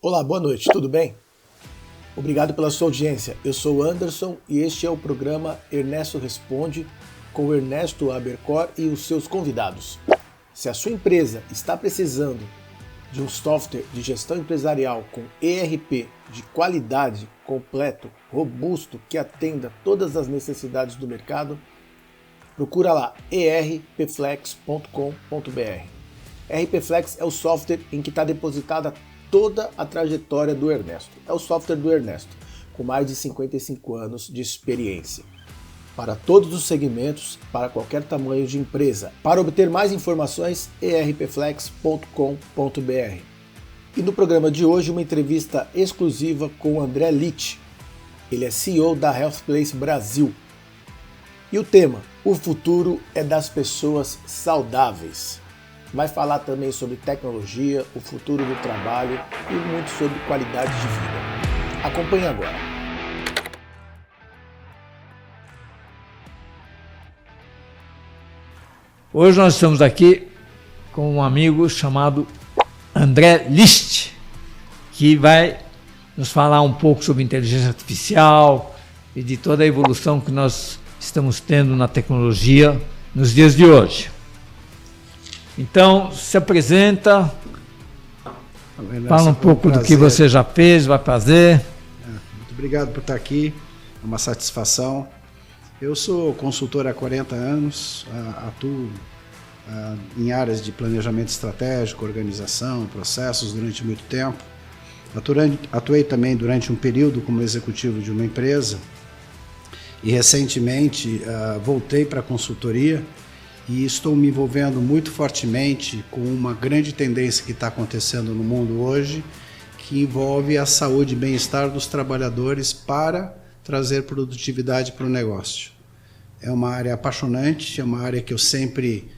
Olá, boa noite, tudo bem? Obrigado pela sua audiência. Eu sou o Anderson e este é o programa Ernesto Responde com o Ernesto Abercor e os seus convidados. Se a sua empresa está precisando de um software de gestão empresarial com ERP de qualidade, completo, robusto, que atenda todas as necessidades do mercado, procura lá erpflex.com.br. ERPFlex é o software em que está depositada toda a trajetória do Ernesto. É o software do Ernesto, com mais de 55 anos de experiência. Para todos os segmentos, para qualquer tamanho de empresa. Para obter mais informações, erpflex.com.br. E no programa de hoje, uma entrevista exclusiva com o André Litt. Ele é CEO da Healthplace Brasil. E o tema, o futuro é das pessoas saudáveis. Vai falar também sobre tecnologia, o futuro do trabalho e muito sobre qualidade de vida. Acompanhe agora. Hoje nós estamos aqui com um amigo chamado André Litt, que vai nos falar um pouco sobre inteligência artificial e de toda a evolução que nós estamos tendo na tecnologia nos dias de hoje. Então, se apresenta, fala um pouco do que você já fez, vai fazer. Muito obrigado por estar aqui, é uma satisfação. Eu sou consultor há 40 anos, atuo em áreas de planejamento estratégico, organização, processos durante muito tempo. Atuei também durante um período como executivo de uma empresa e recentemente voltei para a consultoria e estou me envolvendo muito fortemente com uma grande tendência que está acontecendo no mundo hoje, que envolve a saúde e bem-estar dos trabalhadores para trazer produtividade para o negócio. É uma área apaixonante, é uma área que eu sempre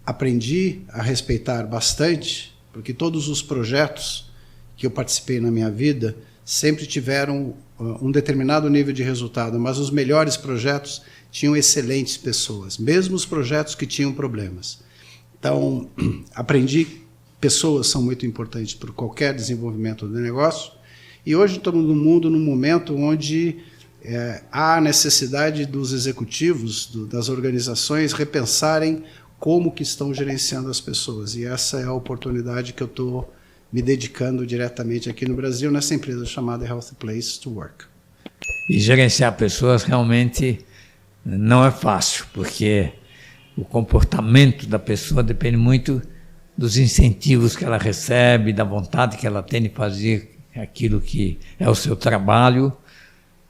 aprendi a respeitar bastante, porque todos os projetos que eu participei na minha vida sempre tiveram um determinado nível de resultado, mas os melhores projetos tinham excelentes pessoas, mesmo os projetos que tinham problemas. Então, aprendi que pessoas são muito importantes para qualquer desenvolvimento do negócio, e hoje estamos num momento onde há a necessidade dos executivos, das organizações, repensarem como que estão gerenciando as pessoas, e essa é a oportunidade que eu estou me dedicando diretamente aqui no Brasil, nessa empresa chamada Healthplace to Work. E gerenciar pessoas realmente não é fácil, porque o comportamento da pessoa depende muito dos incentivos que ela recebe, da vontade que ela tem de fazer aquilo que é o seu trabalho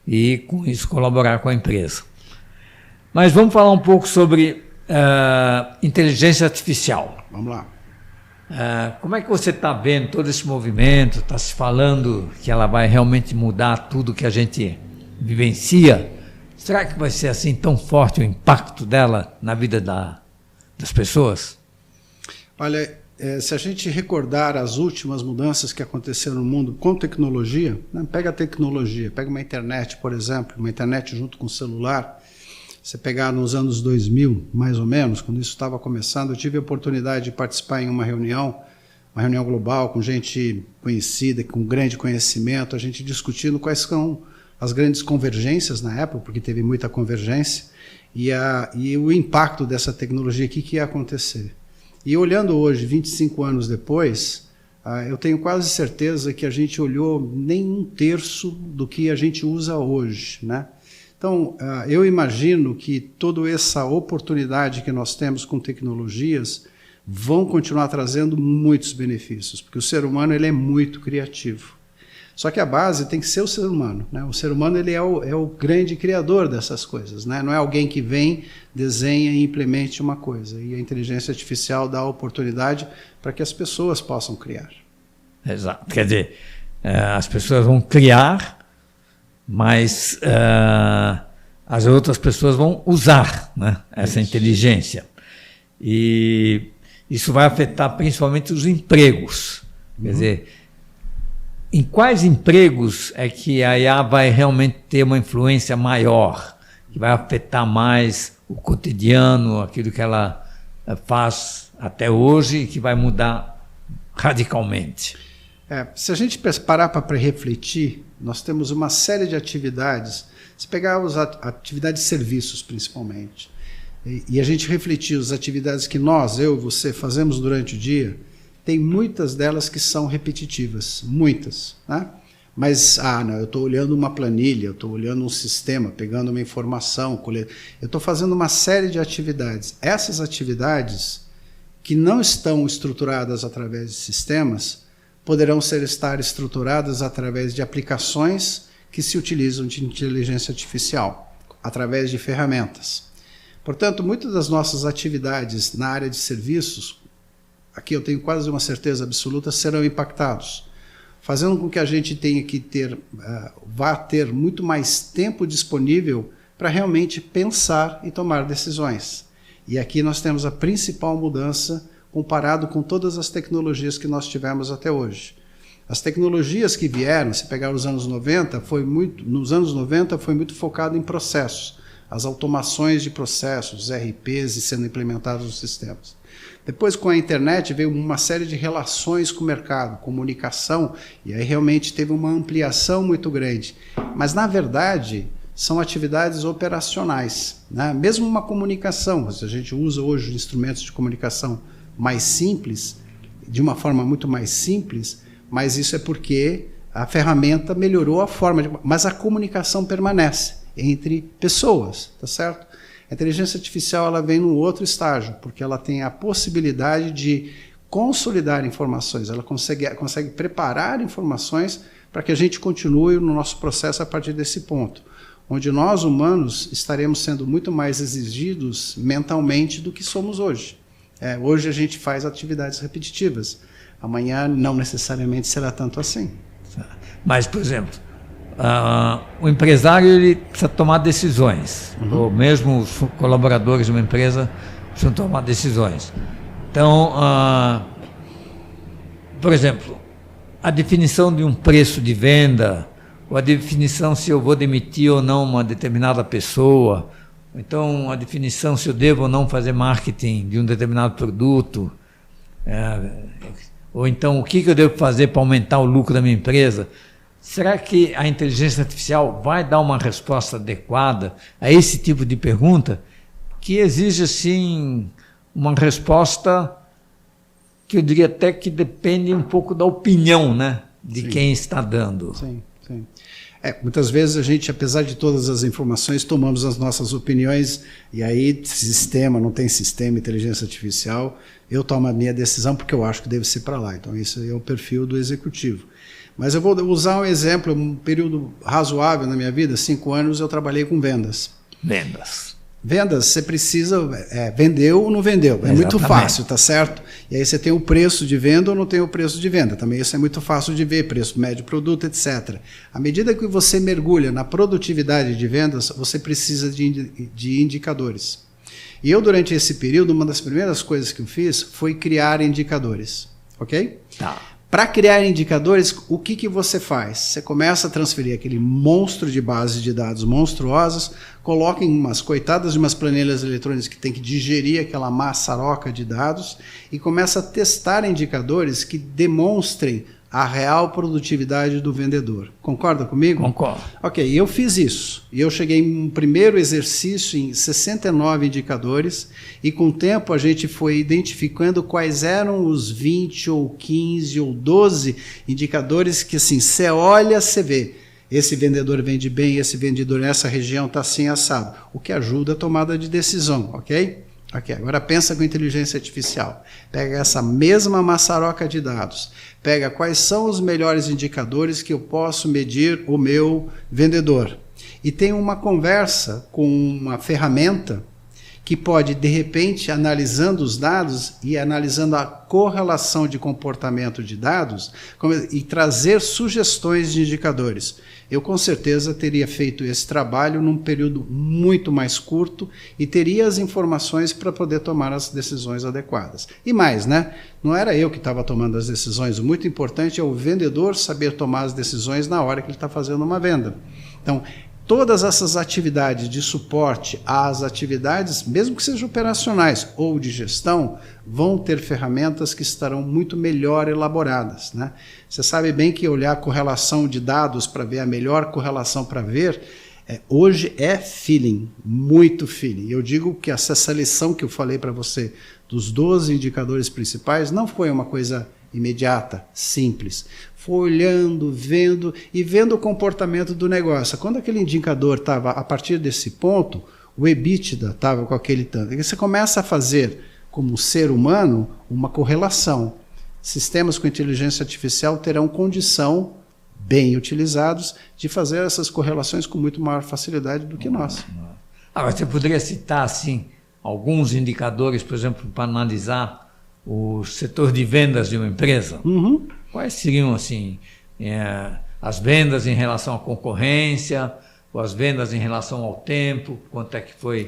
e, com isso, colaborar com a empresa. Mas vamos falar um pouco sobre inteligência artificial. Vamos lá. Como é que você está vendo todo esse movimento? Está se falando que ela vai realmente mudar tudo que a gente vivencia? Será que vai ser assim tão forte o impacto dela na vida das pessoas? Olha, se a gente recordar as últimas mudanças que aconteceram no mundo com tecnologia, né? Pega a tecnologia, pega uma internet, por exemplo, uma internet junto com o celular. Você pegar nos anos 2000, mais ou menos, quando isso estava começando, eu tive a oportunidade de participar em uma reunião global com gente conhecida, com grande conhecimento, a gente discutindo quais são as grandes convergências na época, porque teve muita convergência, e o impacto dessa tecnologia, o que ia acontecer. E olhando hoje, 25 anos depois, eu tenho quase certeza que a gente olhou nem um terço do que a gente usa hoje, né? Então, eu imagino que toda essa oportunidade que nós temos com tecnologias vão continuar trazendo muitos benefícios, porque o ser humano ele é muito criativo. Só que a base tem que ser o ser humano, né? O ser humano ele é o grande criador dessas coisas, né? Não é alguém que vem, desenha e implemente uma coisa. E a inteligência artificial dá a oportunidade para que as pessoas possam criar. Exato. Quer dizer, as pessoas vão criar, mas as outras pessoas vão usar, né, essa inteligência. E isso vai afetar principalmente os empregos. Quer dizer, em quais empregos é que a IA vai realmente ter uma influência maior, que vai afetar mais o cotidiano, aquilo que ela faz até hoje e que vai mudar radicalmente? Se a gente parar para refletir, nós temos uma série de atividades, se pegar as atividades de serviços principalmente, e a gente refletir as atividades que nós, eu e você, fazemos durante o dia, tem muitas delas que são repetitivas, muitas, né? Mas, não, eu estou olhando uma planilha, eu estou olhando um sistema, pegando uma informação, eu estou fazendo uma série de atividades. Essas atividades que não estão estruturadas através de sistemas, poderão estar estruturadas através de aplicações que se utilizam de inteligência artificial, através de ferramentas. Portanto, muitas das nossas atividades na área de serviços, aqui eu tenho quase uma certeza absoluta, serão impactados, fazendo com que a gente tenha que vá ter muito mais tempo disponível para realmente pensar e tomar decisões. E aqui nós temos a principal mudança comparado com todas as tecnologias que nós tivemos até hoje. As tecnologias que vieram, se pegar os anos 90, nos anos 90 foi muito focado em processos, as automações de processos, os RPs sendo implementados nos sistemas. Depois, com a internet, veio uma série de relações com o mercado, comunicação, e aí realmente teve uma ampliação muito grande. Mas, na verdade, são atividades operacionais, né? Mesmo uma comunicação, se a gente usa hoje instrumentos de comunicação mais simples, de uma forma muito mais simples, mas isso é porque a ferramenta melhorou a forma, mas a comunicação permanece entre pessoas, tá certo? A inteligência artificial ela vem num outro estágio, porque ela tem a possibilidade de consolidar informações, ela consegue preparar informações para que a gente continue no nosso processo a partir desse ponto, onde nós humanos estaremos sendo muito mais exigidos mentalmente do que somos hoje. Hoje a gente faz atividades repetitivas, amanhã não necessariamente será tanto assim. Mas, por exemplo, o empresário ele precisa tomar decisões, ou mesmo os colaboradores de uma empresa precisam tomar decisões. Então, por exemplo, a definição de um preço de venda, ou a definição se eu vou demitir ou não uma determinada pessoa, então a definição se eu devo ou não fazer marketing de um determinado produto, ou então o que eu devo fazer para aumentar o lucro da minha empresa. Será que a inteligência artificial vai dar uma resposta adequada a esse tipo de pergunta que exige, assim, uma resposta que eu diria até que depende um pouco da opinião, né, de quem está dando? Sim, sim. Muitas vezes a gente, apesar de todas as informações, tomamos as nossas opiniões e aí sistema, não tem sistema, inteligência artificial, eu tomo a minha decisão porque eu acho que deve ser para lá. Então isso é o perfil do executivo. Mas eu vou usar um exemplo, um período razoável na minha vida, 5 anos eu trabalhei com vendas. Vendas, você precisa vendeu ou não vendeu. É muito fácil, tá certo? E aí você tem o preço de venda ou não tem o preço de venda. Também isso é muito fácil de ver, preço médio, produto, etc. À medida que você mergulha na produtividade de vendas, você precisa de indicadores. E eu, durante esse período, uma das primeiras coisas que eu fiz foi criar indicadores. Ok? Tá. Para criar indicadores, o que você faz? Você começa a transferir aquele monstro de bases de dados monstruosas, coloca em umas coitadas de umas planilhas eletrônicas que tem que digerir aquela maçaroca de dados e começa a testar indicadores que demonstrem a real produtividade do vendedor. Concorda comigo? Concordo. Ok, eu fiz isso. E eu cheguei em um primeiro exercício em 69 indicadores e com o tempo a gente foi identificando quais eram os 20 ou 15 ou 12 indicadores que assim, você olha, você vê. Esse vendedor vende bem, esse vendedor nessa região está assim assado. O que ajuda a tomada de decisão, ok? Ok, agora pensa com inteligência artificial. Pega essa mesma maçaroca de dados, pega quais são os melhores indicadores que eu posso medir o meu vendedor. E tem uma conversa com uma ferramenta que pode, de repente, analisando os dados e analisando a correlação de comportamento de dados e trazer sugestões de indicadores. Eu, com certeza, teria feito esse trabalho num período muito mais curto e teria as informações para poder tomar as decisões adequadas. E mais, né? Não era eu que estava tomando as decisões. O muito importante é o vendedor saber tomar as decisões na hora que ele está fazendo uma venda. Então, todas essas atividades de suporte às atividades, mesmo que sejam operacionais ou de gestão, vão ter ferramentas que estarão muito melhor elaboradas, né? Você sabe bem que olhar a correlação de dados para ver a melhor correlação para ver, hoje é feeling, muito feeling. Eu digo que essa lição que eu falei para você dos 12 indicadores principais não foi uma coisa imediata, simples. Foi olhando, vendo e vendo o comportamento do negócio. Quando aquele indicador estava a partir desse ponto, o EBITDA estava com aquele tanto. E você começa a fazer, como ser humano, uma correlação. Sistemas com inteligência artificial terão condição, bem utilizados, de fazer essas correlações com muito maior facilidade do que nós. Agora, você poderia citar assim, alguns indicadores, por exemplo, para analisar o setor de vendas de uma empresa? Uhum. Quais seriam assim, as vendas em relação à concorrência, ou as vendas em relação ao tempo, quanto é que foi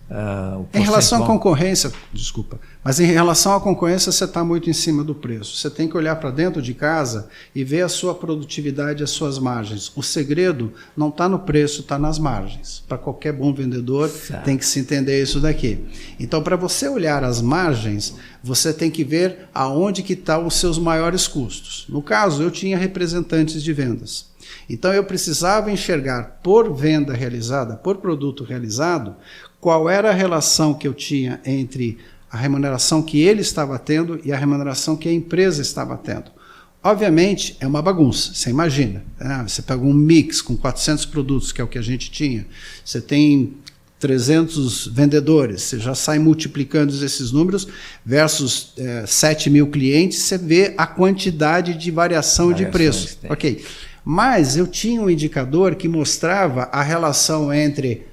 o percentual? Em relação à concorrência, desculpa, mas em relação à concorrência você está muito em cima do preço. Você tem que olhar para dentro de casa e ver a sua produtividade e as suas margens. O segredo não está no preço, está nas margens. Para qualquer bom vendedor, tem que se entender isso daqui. Então, para você olhar as margens, você tem que ver aonde que estão os seus maiores custos. No caso, eu tinha representantes de vendas. Então, eu precisava enxergar por venda realizada, por produto realizado, qual era a relação que eu tinha entre a remuneração que ele estava tendo e a remuneração que a empresa estava tendo. Obviamente, é uma bagunça, você imagina. Você pega um mix com 400 produtos, que é o que a gente tinha, você tem 300 vendedores, você já sai multiplicando esses números, versus 7 mil clientes, você vê a quantidade de variação de preço. Ok. Mas eu tinha um indicador que mostrava a relação entre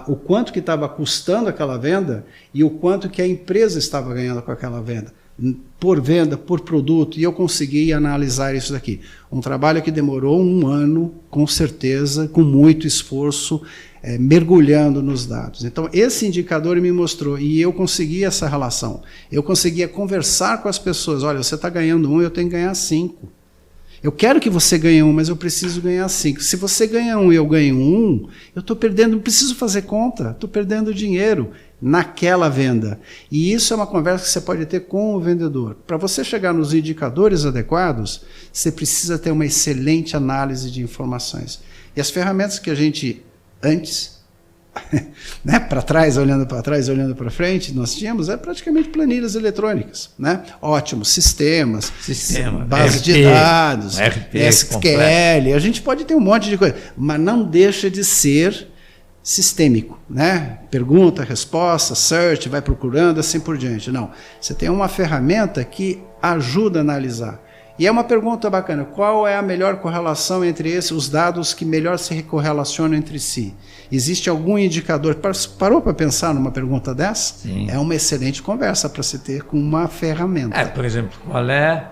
o quanto que estava custando aquela venda e o quanto que a empresa estava ganhando com aquela venda. Por venda, por produto, e eu consegui analisar isso daqui. Um trabalho que demorou 1 ano, com certeza, com muito esforço, mergulhando nos dados. Então, esse indicador me mostrou, e eu consegui essa relação. Eu conseguia conversar com as pessoas, olha, você está ganhando 1, eu tenho que ganhar 5. Eu quero que você ganhe 1, mas eu preciso ganhar 5. Se você ganha 1 e eu ganho 1, eu estou perdendo, não preciso fazer conta, estou perdendo dinheiro naquela venda. E isso é uma conversa que você pode ter com o vendedor. Para você chegar nos indicadores adequados, você precisa ter uma excelente análise de informações. E as ferramentas que a gente, antes, né, para trás, olhando para frente, nós tínhamos praticamente planilhas eletrônicas, né? Ótimo, sistemas, base RP, de dados, RP, SQL, a gente pode ter um monte de coisa, mas não deixa de ser sistêmico, né? Pergunta, resposta, search, vai procurando, assim por diante. Não, você tem uma ferramenta que ajuda a analisar. E é uma pergunta bacana, qual é a melhor correlação entre os dados que melhor se correlacionam entre si? Existe algum indicador? Parou para pensar numa pergunta dessa? Sim. É uma excelente conversa para se ter com uma ferramenta. Por exemplo, qual é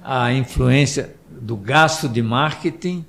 a influência do gasto de marketing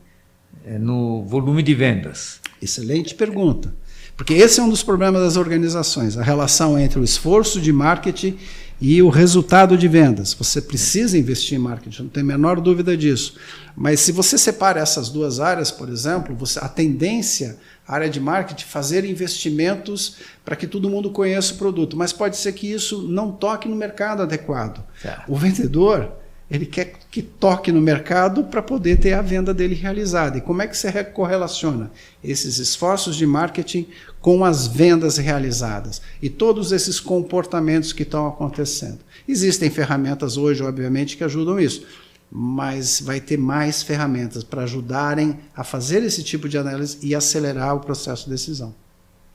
no volume de vendas? Excelente pergunta. Porque esse é um dos problemas das organizações, a relação entre o esforço de marketing e o resultado de vendas. Você precisa investir em marketing, não tem a menor dúvida disso. Mas se você separa essas duas áreas, por exemplo, a tendência, a área de marketing, fazer investimentos para que todo mundo conheça o produto. Mas pode ser que isso não toque no mercado adequado. O vendedor, ele quer que toque no mercado para poder ter a venda dele realizada. E como é que você correlaciona esses esforços de marketing com as vendas realizadas e todos esses comportamentos que estão acontecendo? Existem ferramentas hoje, obviamente, que ajudam isso, mas vai ter mais ferramentas para ajudarem a fazer esse tipo de análise e acelerar o processo de decisão.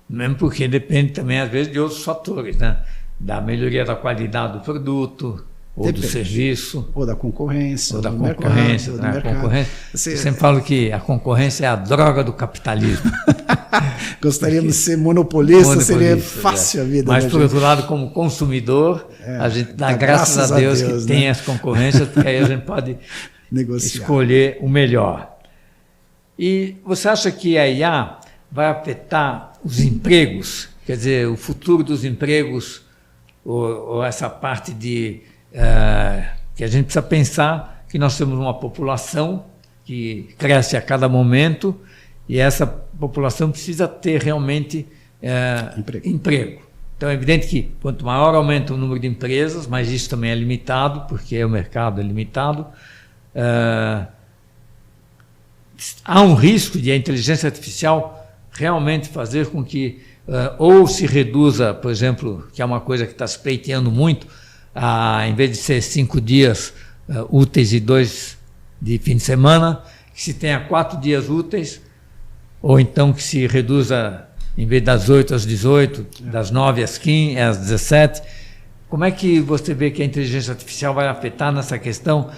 Mesmo porque depende também, às vezes, de outros fatores, né? Da melhoria da qualidade do produto, ou do serviço. Ou da concorrência. Ou da concorrência. Eu sempre falo que a concorrência é a droga do capitalismo. Gostaríamos de ser monopolistas, seria fácil a vida. Mas, por outro lado, como consumidor, a gente dá graças a Deus que tem as concorrências, porque aí a gente pode escolher o melhor. E você acha que a IA vai afetar os empregos? Quer dizer, o futuro dos empregos, ou essa parte de... que a gente precisa pensar que nós temos uma população que cresce a cada momento e essa população precisa ter realmente emprego. Então é evidente que quanto maior aumenta o número de empresas, mas isso também é limitado, porque o mercado é limitado, há um risco de a inteligência artificial realmente fazer com que ou se reduza, por exemplo, que é uma coisa que está se pleiteando muito, em vez de ser 5 dias úteis e 2 de fim de semana, que se tenha 4 dias úteis, ou então que se reduza, em vez das 8 às 18, das 9 às 15, às 17. Como é que você vê que a inteligência artificial vai afetar nessa questão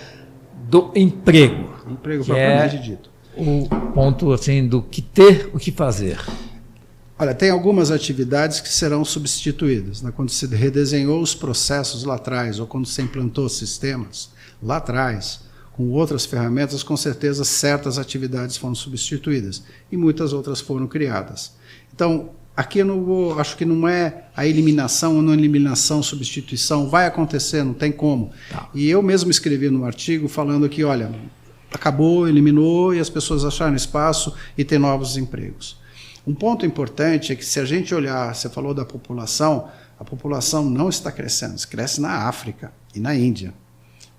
do emprego? Emprego propriamente dito. O ponto assim, do que ter, o que fazer. Olha, tem algumas atividades que serão substituídas. Né? Quando se redesenhou os processos lá atrás, ou quando se implantou sistemas lá atrás, com outras ferramentas, com certeza certas atividades foram substituídas e muitas outras foram criadas. Então, aqui eu não vou, acho que não é a eliminação ou não eliminação, substituição, vai acontecer, não tem como. Tá. E eu mesmo escrevi no artigo falando que, olha, acabou, eliminou e as pessoas acharam espaço e tem novos empregos. Um ponto importante é que se a gente olhar, você falou da população, a população não está crescendo, cresce na África e na Índia.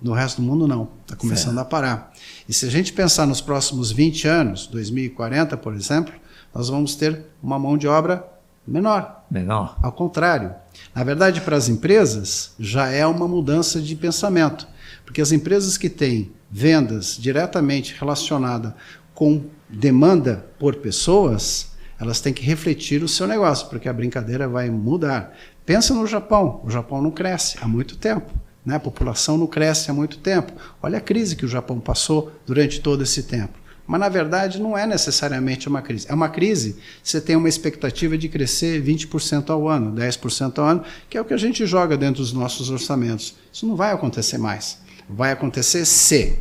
No resto do mundo não, está começando a parar. E se a gente pensar nos próximos 20 anos, 2040, por exemplo, nós vamos ter uma mão de obra menor. Ao contrário. Na verdade, para as empresas, já é uma mudança de pensamento. Porque as empresas que têm vendas diretamente relacionadas com demanda por pessoas, elas têm que refletir o seu negócio, porque a brincadeira vai mudar. Pensa no Japão. O Japão não cresce há muito tempo. Né? A população não cresce há muito tempo. Olha a crise que o Japão passou durante todo esse tempo. Mas, na verdade, não é necessariamente uma crise. É uma crise, você tem uma expectativa de crescer 20% ao ano, 10% ao ano, que é o que a gente joga dentro dos nossos orçamentos. Isso não vai acontecer mais. Vai acontecer se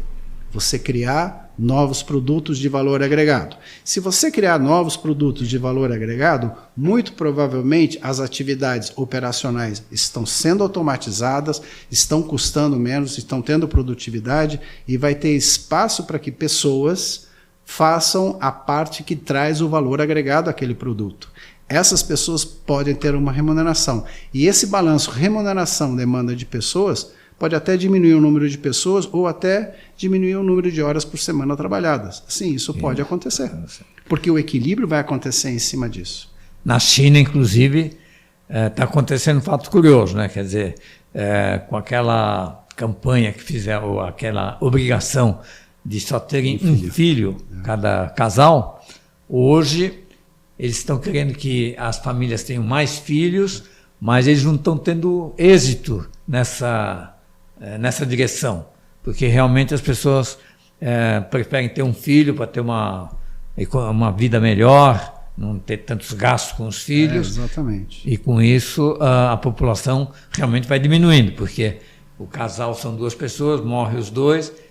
você criar novos produtos de valor agregado. Se você criar novos produtos de valor agregado, muito provavelmente as atividades operacionais estão sendo automatizadas, estão custando menos, estão tendo produtividade e vai ter espaço para que pessoas façam a parte que traz o valor agregado àquele produto. Essas pessoas podem ter uma remuneração. E esse balanço remuneração-demanda de pessoas pode até diminuir o número de pessoas ou até diminuir o número de horas por semana trabalhadas. Sim, isso pode acontecer. Porque o equilíbrio vai acontecer em cima disso. Na China, inclusive, está acontecendo um fato curioso, né? Quer dizer, com aquela campanha que fizeram, aquela obrigação de só terem um filho cada casal, hoje eles estão querendo que as famílias tenham mais filhos, mas eles não estão tendo êxito nessa direção, porque realmente as pessoas preferem ter um filho para ter uma vida melhor, não ter tantos gastos com os filhos. Exatamente. E com isso a população realmente vai diminuindo, porque o casal são 2 pessoas, morrem os 2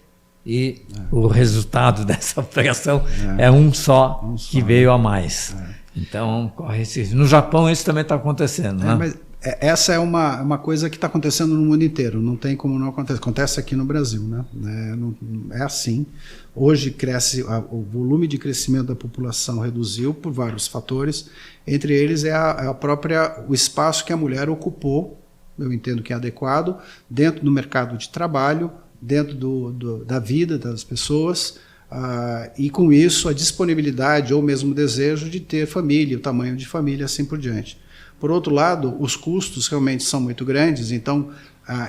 e o resultado dessa operação é um só que veio a mais. Então, corre esse. No Japão isso também está acontecendo, né? Mas essa é uma coisa que está acontecendo no mundo inteiro, não tem como não acontecer. Acontece aqui no Brasil, né? É assim. Hoje cresce, o volume de crescimento da população reduziu por vários fatores, entre eles o espaço que a mulher ocupou, eu entendo que é adequado, dentro do mercado de trabalho, dentro da vida das pessoas, e com isso a disponibilidade ou mesmo o desejo de ter família, o tamanho de família, assim por diante. Por outro lado, os custos realmente são muito grandes, então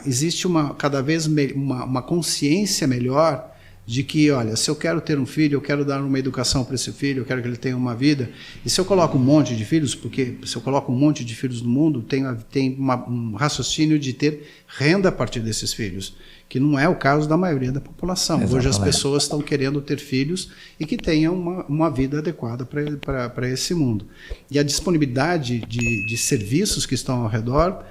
existe cada vez uma consciência melhor de que, olha, se eu quero ter um filho, eu quero dar uma educação para esse filho, eu quero que ele tenha uma vida, e se eu coloco um monte de filhos, porque se eu coloco um monte de filhos no mundo, tem um raciocínio de ter renda a partir desses filhos, que não é o caso da maioria da população. Exatamente. Hoje as pessoas estão querendo ter filhos e que tenham uma vida adequada para esse mundo. E a disponibilidade de serviços que estão ao redor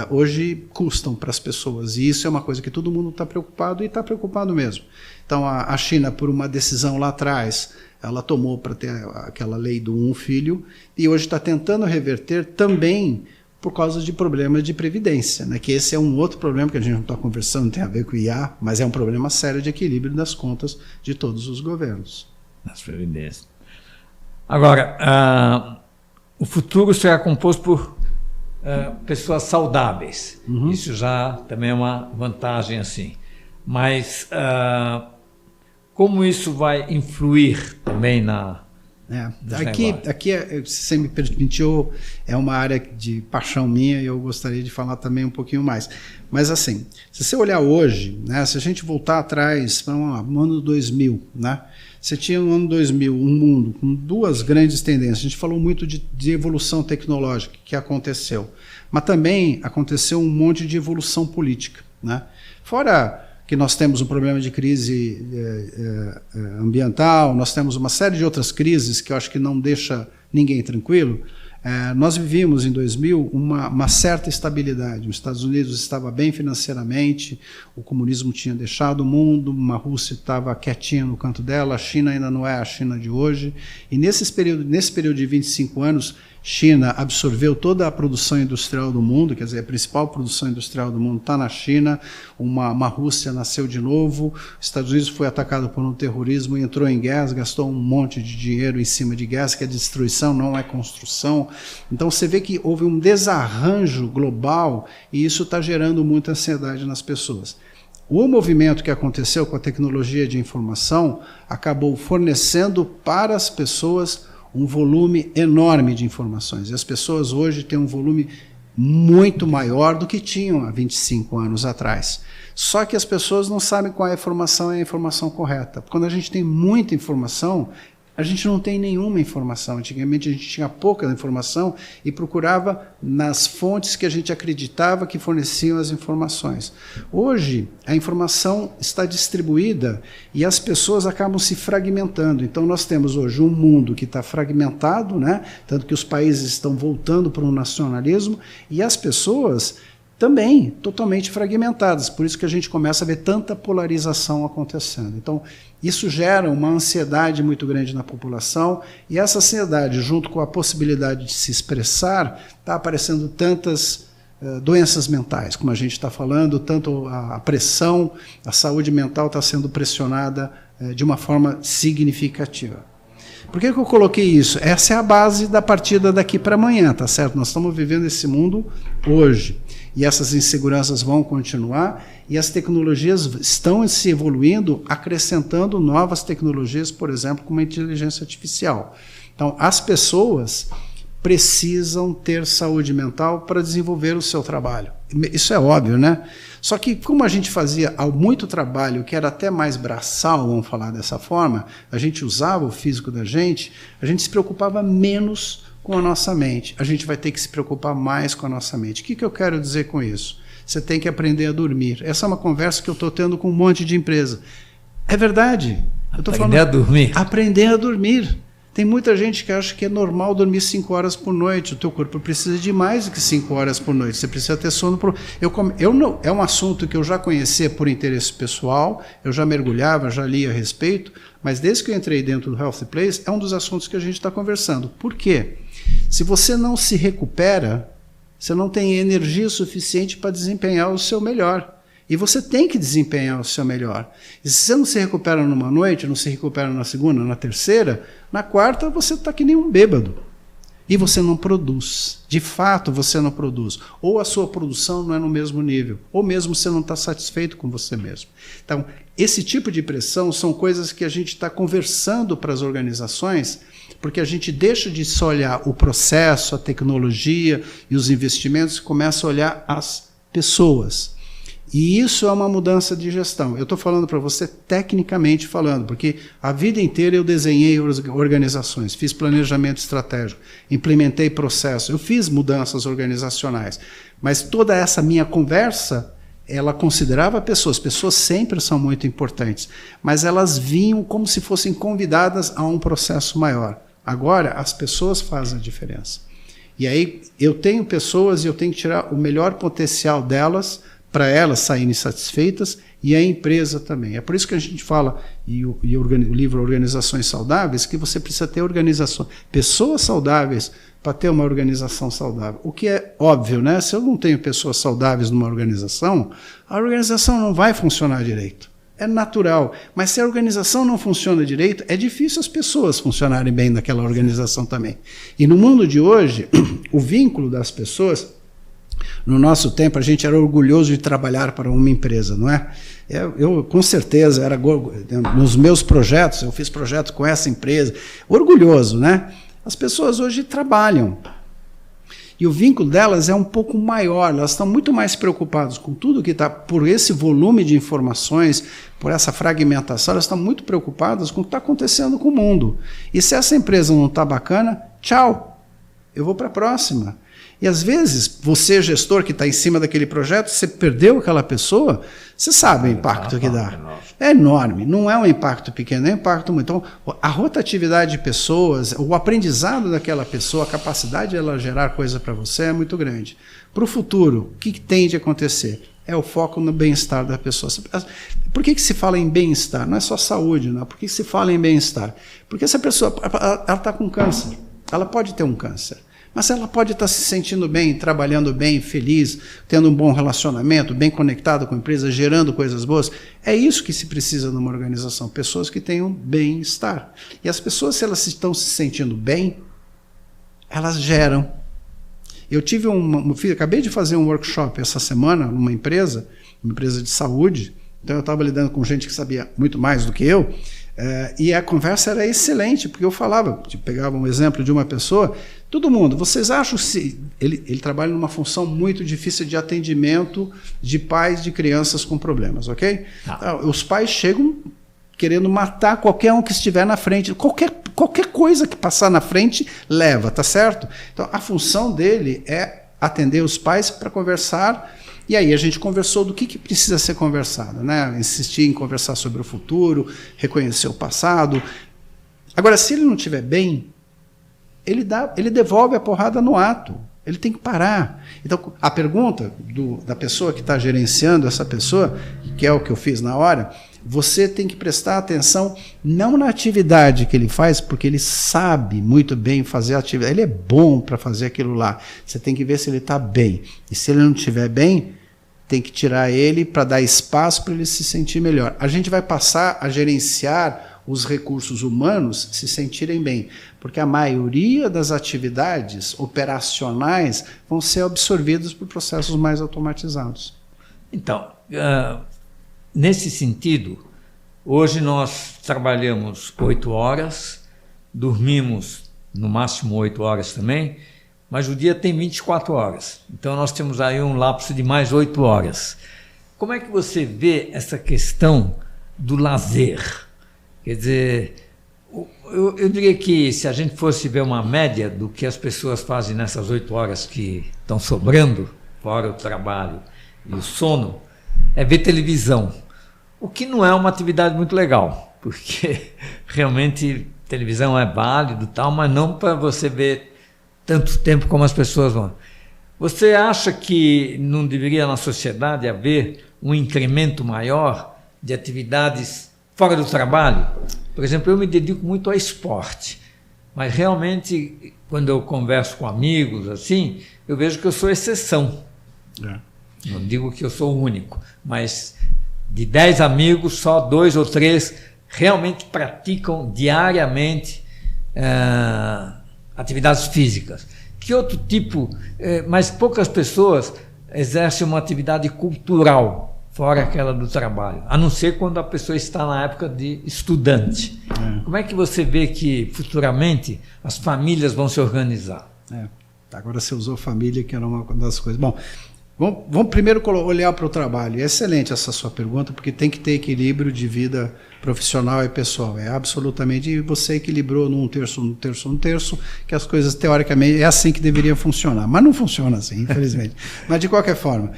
hoje custam para as pessoas, e isso é uma coisa que todo mundo está preocupado, e está preocupado mesmo. Então a China, por uma decisão lá atrás, ela tomou para ter aquela lei do um filho, e hoje está tentando reverter também por causa de problemas de previdência, né? Que esse é um outro problema que a gente não está conversando, não tem a ver com o IA, mas é um problema sério de equilíbrio das contas de todos os governos. Nas previdências. Agora, o futuro será composto por pessoas saudáveis. Isso já também é uma vantagem assim. Mas como isso vai influir também na... Aqui, se você me permitiu, é uma área de paixão minha e eu gostaria de falar também um pouquinho mais. Mas assim, se você olhar hoje, né, se a gente voltar atrás para o ano 2000, né, você tinha no ano 2000 um mundo com duas grandes tendências. A gente falou muito de evolução tecnológica que aconteceu, mas também aconteceu um monte de evolução política, né? Fora que nós temos um problema de crise ambiental, nós temos uma série de outras crises que eu acho que não deixa ninguém tranquilo. Nós vivíamos em 2000 uma certa estabilidade. Os Estados Unidos estava bem financeiramente, o comunismo tinha deixado o mundo, a Rússia estava quietinha no canto dela, a China ainda não é a China de hoje. E nesse período de 25 anos, China absorveu toda a produção industrial do mundo, quer dizer, a principal produção industrial do mundo está na China, uma Rússia nasceu de novo, os Estados Unidos foi atacado por um terrorismo, entrou em guerra, gastou um monte de dinheiro em cima de guerra, que é destruição, não é construção. Então você vê que houve um desarranjo global e isso está gerando muita ansiedade nas pessoas. O movimento que aconteceu com a tecnologia de informação acabou fornecendo para as pessoas um volume enorme de informações. E as pessoas hoje têm um volume muito maior do que tinham há 25 anos atrás. Só que as pessoas não sabem qual é a informação correta. Quando a gente tem muita informação, a gente não tem nenhuma informação. Antigamente a gente tinha pouca informação e procurava nas fontes que a gente acreditava que forneciam as informações. Hoje a informação está distribuída e as pessoas acabam se fragmentando. Então nós temos hoje um mundo que está fragmentado, né? Tanto que os países estão voltando para um nacionalismo e as pessoas também totalmente fragmentadas. Por isso que a gente começa a ver tanta polarização acontecendo. Então, isso gera uma ansiedade muito grande na população e essa ansiedade, junto com a possibilidade de se expressar, está aparecendo tantas doenças mentais, como a gente está falando, tanto a pressão, a saúde mental está sendo pressionada de uma forma significativa. Por que eu coloquei isso? Essa é a base da partida daqui para amanhã, tá certo? Nós estamos vivendo esse mundo hoje. E essas inseguranças vão continuar e as tecnologias estão se evoluindo, acrescentando novas tecnologias, por exemplo, como a inteligência artificial. Então, as pessoas precisam ter saúde mental para desenvolver o seu trabalho. Isso é óbvio, né? Só que como a gente fazia muito trabalho que era até mais braçal, vamos falar dessa forma, a gente usava o físico da gente, a gente se preocupava menos com a nossa mente. A gente vai ter que se preocupar mais com a nossa mente. O que eu quero dizer com isso? Você tem que aprender a dormir. Essa é uma conversa que eu estou tendo com um monte de empresa. É verdade. Aprender a dormir. Aprender a dormir. Tem muita gente que acha que é normal dormir 5 horas por noite. O teu corpo precisa de mais do que 5 horas por noite. Você precisa ter sono. É um assunto que eu já conhecia por interesse pessoal, eu já mergulhava, já lia a respeito, mas desde que eu entrei dentro do Healthy Place, é um dos assuntos que a gente está conversando. Por quê? Se você não se recupera, você não tem energia suficiente para desempenhar o seu melhor. E você tem que desempenhar o seu melhor. E se você não se recupera numa noite, não se recupera na segunda, na terceira, na quarta você está que nem um bêbado. E você não produz. De fato, você não produz. Ou a sua produção não é no mesmo nível, ou mesmo você não está satisfeito com você mesmo. Então, esse tipo de pressão são coisas que a gente está conversando para as organizações, porque a gente deixa de só olhar o processo, a tecnologia e os investimentos e começa a olhar as pessoas. E isso é uma mudança de gestão. Eu estou falando para você tecnicamente falando, porque a vida inteira eu desenhei organizações, fiz planejamento estratégico, implementei processos, eu fiz mudanças organizacionais. Mas toda essa minha conversa, ela considerava pessoas. Pessoas sempre são muito importantes, mas elas vinham como se fossem convidadas a um processo maior. Agora, as pessoas fazem a diferença. E aí eu tenho pessoas e eu tenho que tirar o melhor potencial delas para elas saírem satisfeitas e a empresa também. É por isso que a gente fala, e o livro Organizações Saudáveis, que você precisa ter pessoas saudáveis para ter uma organização saudável. O que é óbvio, né? Se eu não tenho pessoas saudáveis numa organização, a organização não vai funcionar direito. É natural. Mas se a organização não funciona direito, é difícil as pessoas funcionarem bem naquela organização também. E no mundo de hoje, o vínculo das pessoas, no nosso tempo, a gente era orgulhoso de trabalhar para uma empresa, não é? Eu com certeza, nos meus projetos, eu fiz projeto com essa empresa, orgulhoso, né? As pessoas hoje trabalham. E o vínculo delas é um pouco maior, elas estão muito mais preocupadas com tudo que está, por esse volume de informações, por essa fragmentação, elas estão muito preocupadas com o que está acontecendo com o mundo. E se essa empresa não está bacana, tchau, eu vou para a próxima. E às vezes, você, gestor que está em cima daquele projeto, você perdeu aquela pessoa, você sabe o impacto que dá. É enorme, não é um impacto pequeno, é um impacto muito. Então, a rotatividade de pessoas, o aprendizado daquela pessoa, a capacidade de ela gerar coisa para você é muito grande. Para o futuro, o que tem de acontecer? É o foco no bem-estar da pessoa. Por que se fala em bem-estar? Não é só saúde, não. Por que se fala em bem-estar? Porque essa pessoa está com câncer, ela pode ter um câncer. Mas ela pode estar se sentindo bem, trabalhando bem, feliz, tendo um bom relacionamento, bem conectado com a empresa, gerando coisas boas. É isso que se precisa numa organização, pessoas que tenham bem-estar. E as pessoas, se elas estão se sentindo bem, elas geram. Eu acabei de fazer um workshop essa semana numa empresa de saúde, então eu estava lidando com gente que sabia muito mais do que eu, e a conversa era excelente, porque eu falava, pegava um exemplo de uma pessoa, todo mundo, vocês acham se ele trabalha numa função muito difícil de atendimento de pais de crianças com problemas, ok? Os pais chegam querendo matar qualquer um que estiver na frente, qualquer coisa que passar na frente leva, tá certo? Então a função dele é atender os pais para conversar. E aí a gente conversou do que precisa ser conversado, né? Insistir em conversar sobre o futuro, reconhecer o passado. Agora, se ele não estiver bem, ele devolve a porrada no ato. Ele tem que parar. Então, a pergunta da pessoa que está gerenciando essa pessoa, que é o que eu fiz na hora, você tem que prestar atenção não na atividade que ele faz, porque ele sabe muito bem fazer a atividade. Ele é bom para fazer aquilo lá. Você tem que ver se ele está bem. E se ele não estiver bem, tem que tirar ele para dar espaço para ele se sentir melhor. A gente vai passar a gerenciar os recursos humanos se sentirem bem, porque a maioria das atividades operacionais vão ser absorvidas por processos mais automatizados. Então, nesse sentido, hoje nós trabalhamos 8 horas, dormimos no máximo 8 horas também, mas o dia tem 24 horas. Então nós temos aí um lapso de mais 8 horas. Como é que você vê essa questão do lazer? Quer dizer, eu diria que se a gente fosse ver uma média do que as pessoas fazem nessas 8 horas que estão sobrando, fora o trabalho e o sono, é ver televisão. O que não é uma atividade muito legal, porque realmente televisão é válido e tal, mas não para você ver tanto tempo como as pessoas vão. Você acha que não deveria na sociedade haver um incremento maior de atividades fora do trabalho? Por exemplo, eu me dedico muito ao esporte, mas realmente quando eu converso com amigos assim, eu vejo que eu sou exceção. Não digo que eu sou o único, mas de 10 amigos, só 2 ou 3 realmente praticam diariamente atividades físicas. Que outro tipo, mas poucas pessoas exercem uma atividade cultural, fora aquela do trabalho, a não ser quando a pessoa está na época de estudante. Como é que você vê que futuramente as famílias vão se organizar? Agora você usou família, que era uma das coisas. Bom, vamos primeiro olhar para o trabalho. É excelente essa sua pergunta, porque tem que ter equilíbrio de vida profissional e pessoal. É absolutamente. E você equilibrou num terço, que as coisas, teoricamente, é assim que deveria funcionar. Mas não funciona assim, infelizmente. Mas, de qualquer forma,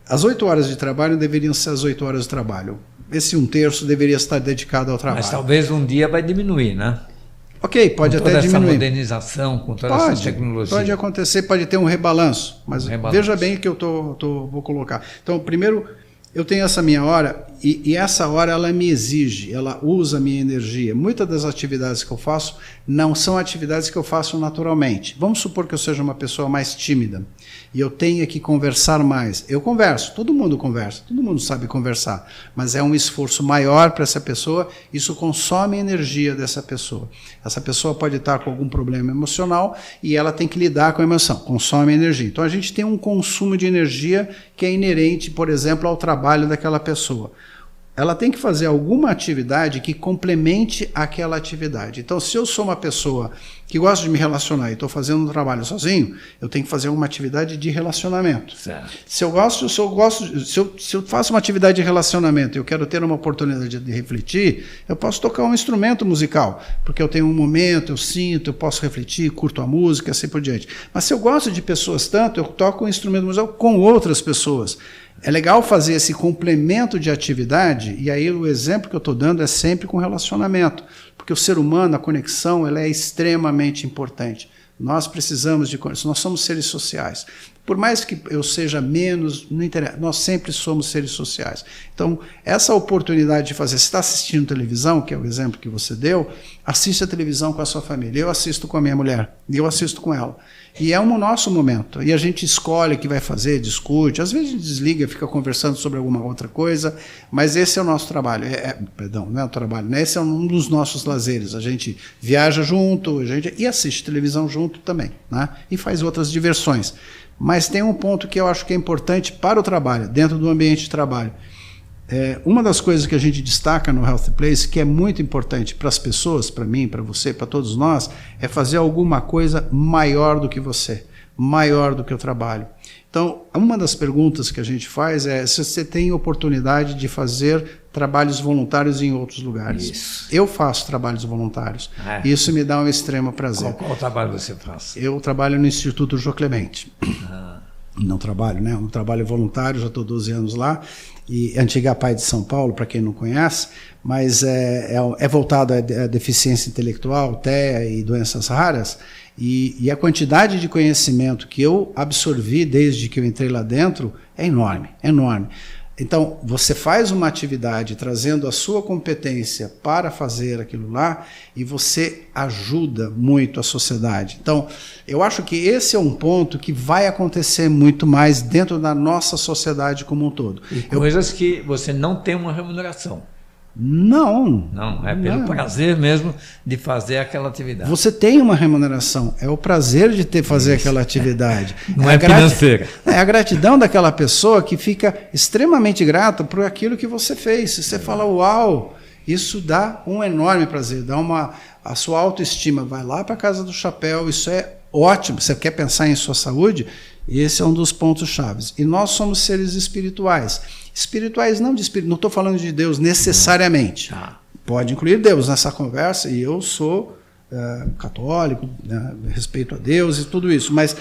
as 8 horas de trabalho deveriam ser as 8 horas de trabalho. Esse 1/3 deveria estar dedicado ao trabalho. Mas talvez um dia vai diminuir, né? Ok, pode até diminuir. Com toda essa modernização, com toda essa tecnologia. Pode acontecer, pode ter um rebalanço, mas veja bem que eu vou colocar. Então, primeiro, eu tenho essa minha hora E essa hora ela me exige, ela usa a minha energia. Muitas das atividades que eu faço não são atividades que eu faço naturalmente. Vamos supor que eu seja uma pessoa mais tímida e eu tenha que conversar mais. Eu converso, todo mundo conversa, todo mundo sabe conversar, mas é um esforço maior para essa pessoa, isso consome a energia dessa pessoa. Essa pessoa pode estar com algum problema emocional e ela tem que lidar com a emoção, consome energia. Então a gente tem um consumo de energia que é inerente, por exemplo, ao trabalho daquela pessoa. Ela tem que fazer alguma atividade que complemente aquela atividade. Então, se eu sou uma pessoa que gosta de me relacionar e estou fazendo um trabalho sozinho, eu tenho que fazer uma atividade de relacionamento. Certo. Se eu faço uma atividade de relacionamento e eu quero ter uma oportunidade de refletir, eu posso tocar um instrumento musical, porque eu tenho um momento, eu sinto, eu posso refletir, curto a música, assim por diante. Mas se eu gosto de pessoas tanto, eu toco um instrumento musical com outras pessoas. É legal fazer esse complemento de atividade, e aí o exemplo que eu estou dando é sempre com relacionamento, porque o ser humano, a conexão, ela é extremamente importante. Nós precisamos de conexão, nós somos seres sociais. Por mais que eu seja menos, não interessa, nós sempre somos seres sociais. Então, essa oportunidade de fazer, se está assistindo televisão, que é o exemplo que você deu, assiste a televisão com a sua família. Eu assisto com a minha mulher, e eu assisto com ela. E é o nosso momento. E a gente escolhe o que vai fazer, discute. Às vezes a gente desliga, fica conversando sobre alguma outra coisa, mas esse é o nosso trabalho. Perdão, não é o trabalho, né? Esse é um dos nossos lazeres. A gente viaja junto e assiste televisão junto também, né? E faz outras diversões. Mas tem um ponto que eu acho que é importante para o trabalho, dentro do ambiente de trabalho. Uma das coisas que a gente destaca no Healthy Place, que é muito importante para as pessoas, para mim, para você, para todos nós, é fazer alguma coisa maior do que você, maior do que o trabalho. Então, uma das perguntas que a gente faz é se você tem oportunidade de fazer trabalhos voluntários em outros lugares. Isso. Eu faço trabalhos voluntários. Isso me dá um extremo prazer. Qual trabalho você faz? Eu trabalho no Instituto João Clemente. Não trabalho, né? Um trabalho voluntário, já estou 12 anos lá. E antiga APAE de São Paulo, para quem não conhece, mas é voltado à deficiência intelectual, TEA e doenças raras, e a quantidade de conhecimento que eu absorvi desde que eu entrei lá dentro é enorme, enorme. Então, você faz uma atividade trazendo a sua competência para fazer aquilo lá e você ajuda muito a sociedade. Então, eu acho que esse é um ponto que vai acontecer muito mais dentro da nossa sociedade como um todo. E coisas que você não tem uma remuneração. Não. Não, é pelo prazer mesmo de fazer aquela atividade. Você tem uma remuneração, é o prazer de fazer aquela atividade. Não é financeira. É a gratidão daquela pessoa que fica extremamente grata por aquilo que você fez. Você fala, uau, isso dá um enorme prazer, a sua autoestima vai lá para a casa do chapéu, isso é ótimo. Você quer pensar em sua saúde? Esse é um dos pontos chaves. E nós somos seres espirituais. Espirituais não estou falando de Deus necessariamente. Pode incluir Deus nessa conversa, e eu sou católico, né, respeito a Deus e tudo isso, mas